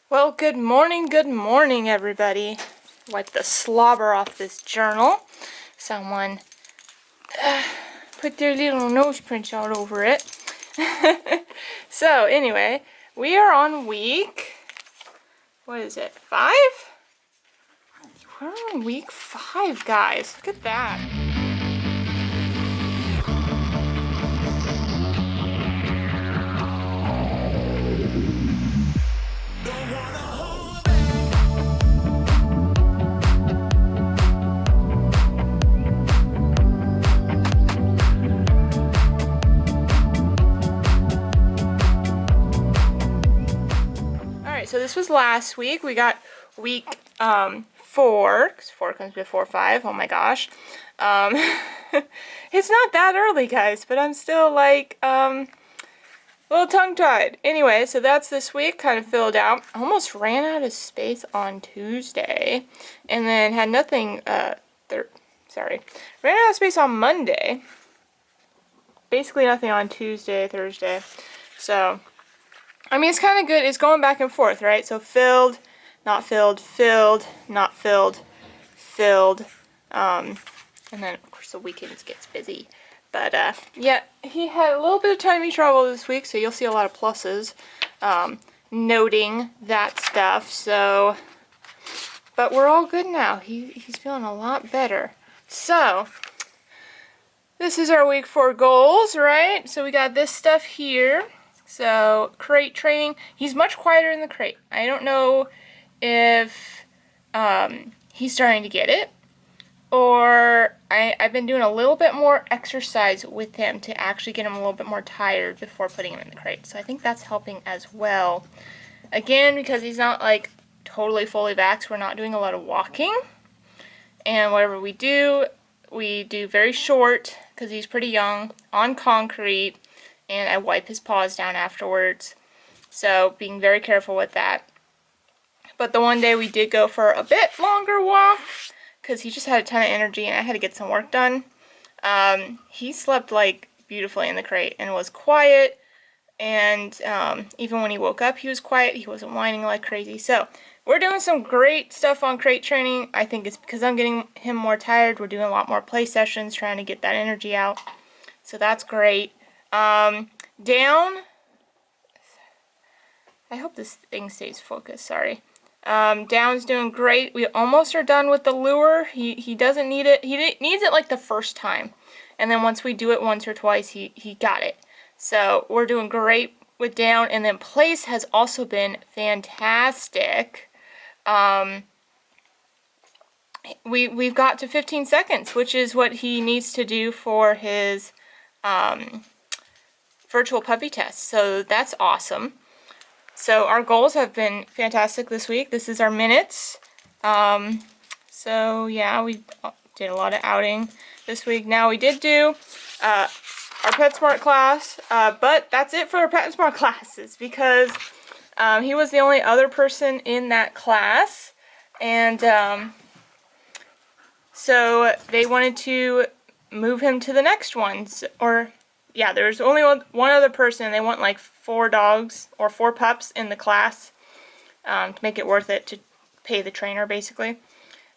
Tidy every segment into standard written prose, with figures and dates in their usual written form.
Well, good morning, everybody. Wipe the slobber off this journal. Someone put their little nose prints out over it. So, anyway, we are on week, what is it, 5? We're on week 5, guys. Look at that. So this was last week. We got week 4, because 4 comes before 5. Oh my gosh. It's not that early, guys, but I'm still like a little tongue-tied. Anyway, so that's this week, kind of filled out. Almost ran out of space on Tuesday, and then had nothing, ran out of space on Monday. Basically nothing on Tuesday, Thursday. So I mean, it's kind of good. It's going back and forth, right? So filled, not filled, filled, not filled, filled. And then, of course, the weekends gets busy. But, yeah, he had a little bit of tummy trouble this week, so you'll see a lot of pluses noting that stuff. So, but we're all good now. He's feeling a lot better. So, this is our week 4 goals, right? So we got this stuff here. So, crate training. He's much quieter in the crate. I don't know if he's starting to get it, or I've been doing a little bit more exercise with him to actually get him a little bit more tired before putting him in the crate. So I think that's helping as well. Again, because he's not like totally fully vaxxed, we're not doing a lot of walking. And whatever we do very short, because he's pretty young, on concrete. And I wipe his paws down afterwards. So, being very careful with that. But the one day we did go for a bit longer walk, because he just had a ton of energy and I had to get some work done. He slept, like, beautifully in the crate and was quiet. And even when he woke up, he was quiet. He wasn't whining like crazy. So, we're doing some great stuff on crate training. I think it's because I'm getting him more tired. We're doing a lot more play sessions, trying to get that energy out. So, that's great. Down, I hope this thing stays focused, sorry. Down's doing great. We almost are done with the lure. He doesn't need it. He needs it like the first time. And then once we do it once or twice, he got it. So we're doing great with Down. And then Place has also been fantastic. We've got to 15 seconds, which is what he needs to do for his virtual puppy test. So that's awesome. So our goals have been fantastic this week. This is our minutes. So yeah, we did a lot of outing this week. Now we did do our PetSmart class, but that's it for our PetSmart classes because he was the only other person in that class, and so they wanted to move him to the next ones, or yeah, there's only one other person. They want like 4 dogs or 4 pups in the class to make it worth it to pay the trainer, basically.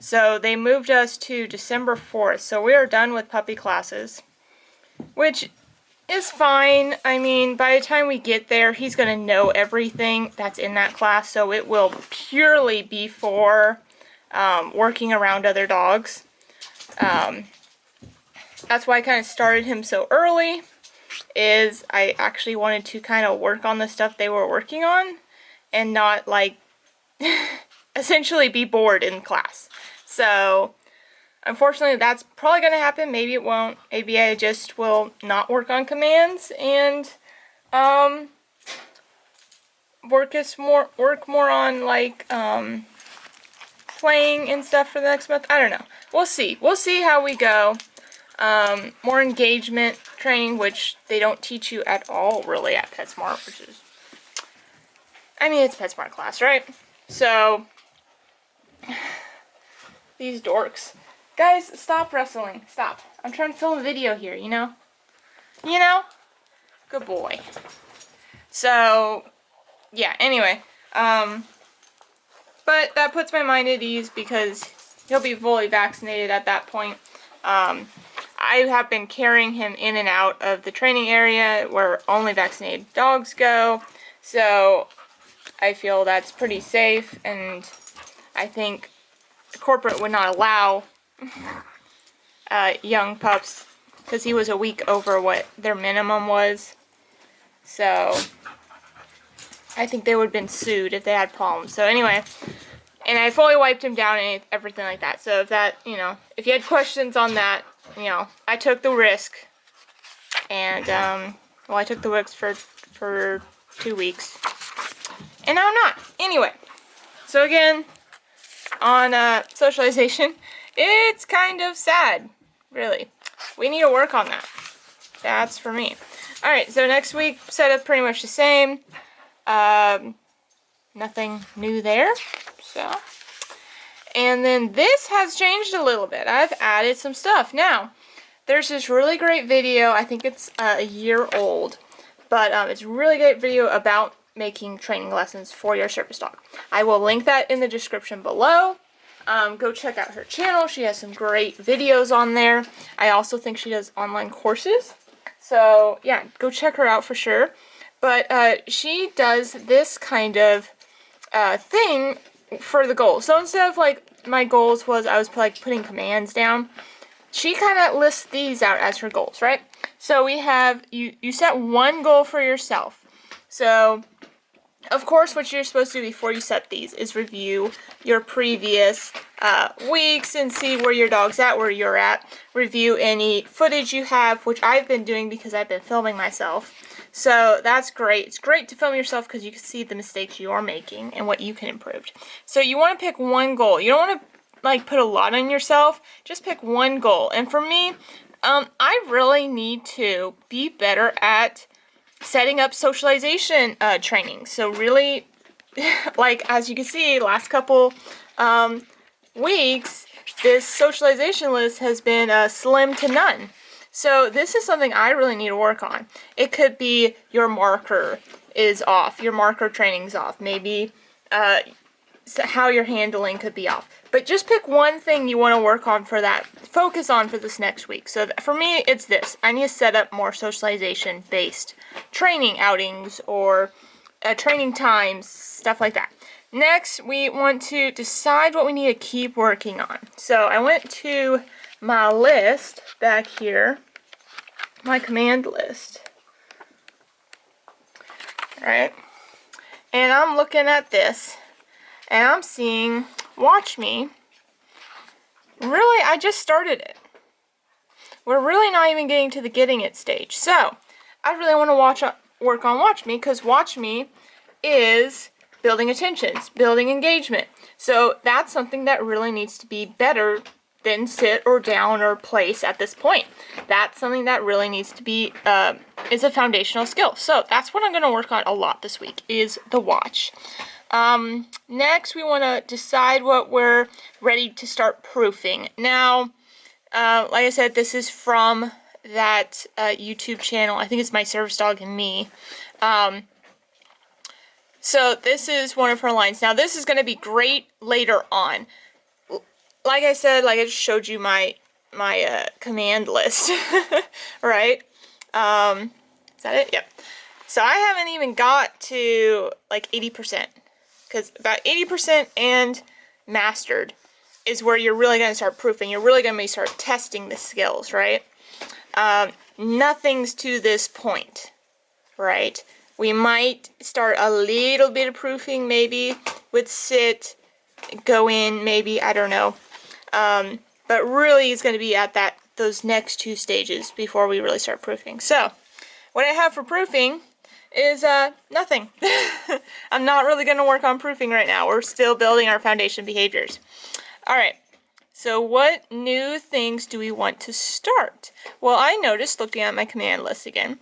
So they moved us to December 4th. So we are done with puppy classes, which is fine. I mean, by the time we get there, he's going to know everything that's in that class. So it will purely be for working around other dogs. That's why I kind of started him so early, is I actually wanted to kind of work on the stuff they were working on and not like essentially be bored in class. So unfortunately that's probably going to happen. Maybe it won't. Maybe I just will not work on commands and work more on like playing and stuff for the next month. I don't know. We'll see. We'll see how we go. More engagement training, which they don't teach you at all really at PetSmart, which is, I mean, it's PetSmart class, right? So, these dorks. Guys, stop wrestling. Stop. I'm trying to film a video here, you know? You know? Good boy. So, yeah, anyway, But that puts my mind at ease because he'll be fully vaccinated at that point. I have been carrying him in and out of the training area where only vaccinated dogs go. So I feel that's pretty safe, and I think corporate would not allow young pups because he was a week over what their minimum was. So I think they would have been sued if they had problems. So anyway, and I fully wiped him down and everything like that. So if that, if you had questions on that, I took the risk. And, well, I took the risk for 2 weeks. And now I'm not. Anyway, so again, on socialization, it's kind of sad, really. We need to work on that. That's for me. Alright, so next week, setup pretty much the same. Nothing new there. So, and then this has changed a little bit. I've added some stuff. Now, there's this really great video. I think it's a year old. But it's a really great video about making training lessons for your service dog. I will link that in the description below. Go check out her channel. She has some great videos on there. I also think she does online courses. So, yeah, go check her out for sure. But she does this kind of thing for the goals. So instead of, like, my goals was I was, like, putting commands down, she kind of lists these out as her goals, right? So we have, you set one goal for yourself. So, of course, what you're supposed to do before you set these is review your previous weeks and see where your dog's at, where you're at. Review any footage you have, which I've been doing because I've been filming myself. So that's great. It's great to film yourself because you can see the mistakes you are making and what you can improve. So you want to pick one goal. You don't want to like put a lot on yourself. Just pick one goal. And for me, I really need to be better at setting up socialization training. So really, like as you can see, last couple weeks, this socialization list has been slim to none. So this is something I really need to work on. It could be your marker is off, your marker training's off, maybe how you're handling could be off. But just pick one thing you want to work on for that, focus on for this next week. So for me, it's this. I need to set up more socialization-based training outings or training times, stuff like that. Next, we want to decide what we need to keep working on. So I went to my list back here, my command list. Alright, and I'm looking at this, and I'm seeing Watch Me. Really, I just started it. We're really not even getting to the getting it stage. So, I really want to work on Watch Me, because Watch Me is building attentions, building engagement. So, that's something that really needs to be better than sit or down or place at this point. That's something that really needs to be, is a foundational skill. So, that's what I'm going to work on a lot this week, is the watch. Next, we want to decide what we're ready to start proofing. Now, like I said, this is from that YouTube channel. I think it's My Service Dog and Me. So this is one of her lines. Now, this is going to be great later on. Like I said, like I just showed you my command list, right? Is that it? Yep. So I haven't even got to like 80%, because about 80% and mastered is where you're really going to start proofing. You're really going to start testing the skills, right? Nothing's to this point, right? We might start a little bit of proofing maybe with sit, go in, maybe, I don't know. But really it's going to be at those next two stages before we really start proofing. So, what I have for proofing is nothing. I'm not really going to work on proofing right now. We're still building our foundation behaviors. Alright, so what new things do we want to start? Well, I noticed, looking at my command list again,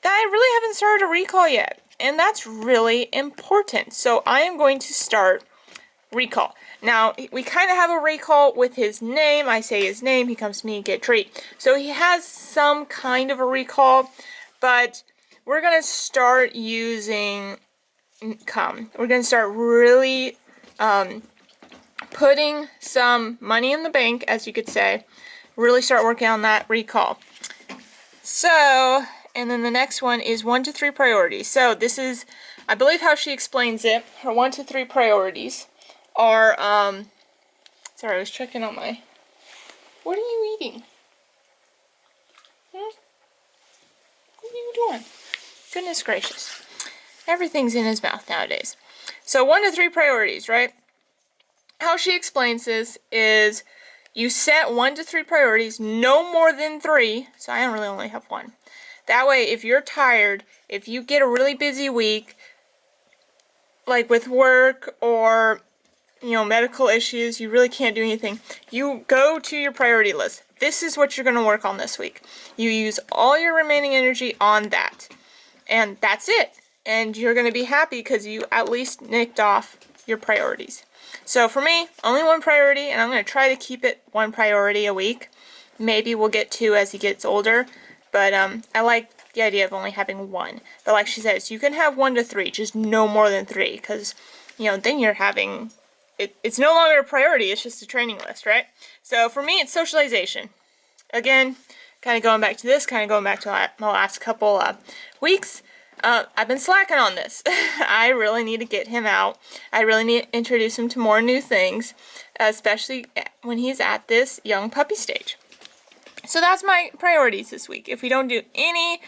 that I really haven't started a recall yet. And that's really important. So I am going to start recall. Now, we kind of have a recall with his name. I say his name, he comes to me and get a treat. So he has some kind of a recall, but we're going to start using come. We're going to start really putting some money in the bank, as you could say, really start working on that recall. So, and then the next one is 1 to 3 priorities. So this is, I believe, how she explains it. Her 1 to 3 priorities are, sorry, I was checking on my, what are you eating? What are you doing? Goodness gracious. Everything's in his mouth nowadays. So 1 to 3 priorities, right? How she explains this is you set 1 to 3 priorities, no more than 3. So I really only have 1. That way, if you're tired, if you get a really busy week, like with work or, medical issues, you really can't do anything, you go to your priority list. This is what you're going to work on this week. You use all your remaining energy on that. And that's it. And you're going to be happy because you at least nicked off your priorities. So for me, only 1 priority, and I'm going to try to keep it 1 priority a week. Maybe we'll get 2 as he gets older, but I like the idea of only having 1. But like she says, you can have 1 to 3, just no more than 3, because, then you're having, it's no longer a priority, it's just a training list, right? So for me, it's socialization. Again, kind of going back to this, kind of going back to my last couple weeks. I've been slacking on this. I really need to get him out. I really need to introduce him to more new things, especially when he's at this young puppy stage. So that's my priorities this week. If we don't do any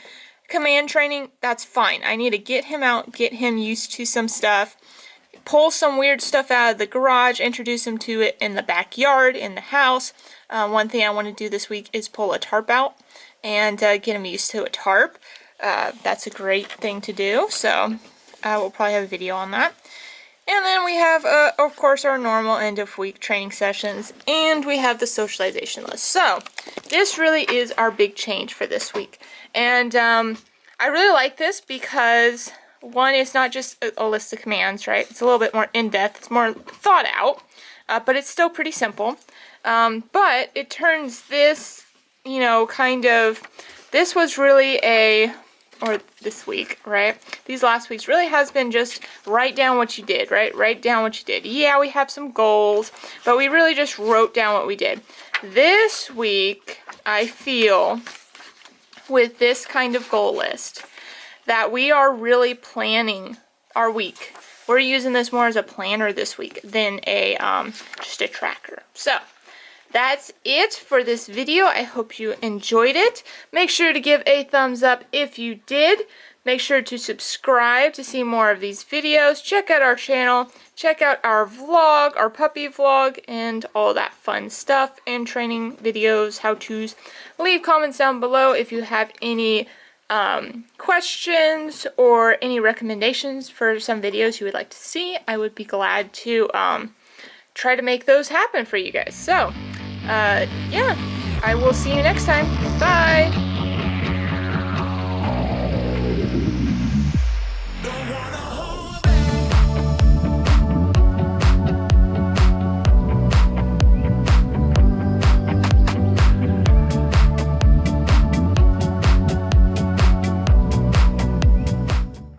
command training, that's fine. I need to get him out, get him used to some stuff, pull some weird stuff out of the garage, introduce him to it in the backyard, in the house. One thing I want to do this week is pull a tarp out and get him used to a tarp. That's a great thing to do, so we'll probably have a video on that. And then we have, of course, our normal end-of-week training sessions, and we have the socialization list. So this really is our big change for this week. And I really like this because, one, it's not just a list of commands, right? It's a little bit more in-depth. It's more thought out, but it's still pretty simple. But it turns this, this was really or this week, right? These last weeks really has been just write down what you did, right? Write down what you did. Yeah, we have some goals, but we really just wrote down what we did. This week, I feel, with this kind of goal list, that we are really planning our week. We're using this more as a planner this week than just a tracker. So that's it for this video. I hope you enjoyed it. Make sure to give a thumbs up if you did. Make sure to subscribe to see more of these videos. Check out our channel. Check out our vlog, our puppy vlog, and all that fun stuff, and training videos, how-tos. Leave comments down below if you have any questions or any recommendations for some videos you would like to see. I would be glad to try to make those happen for you guys. So, yeah, I will see you next time. Bye!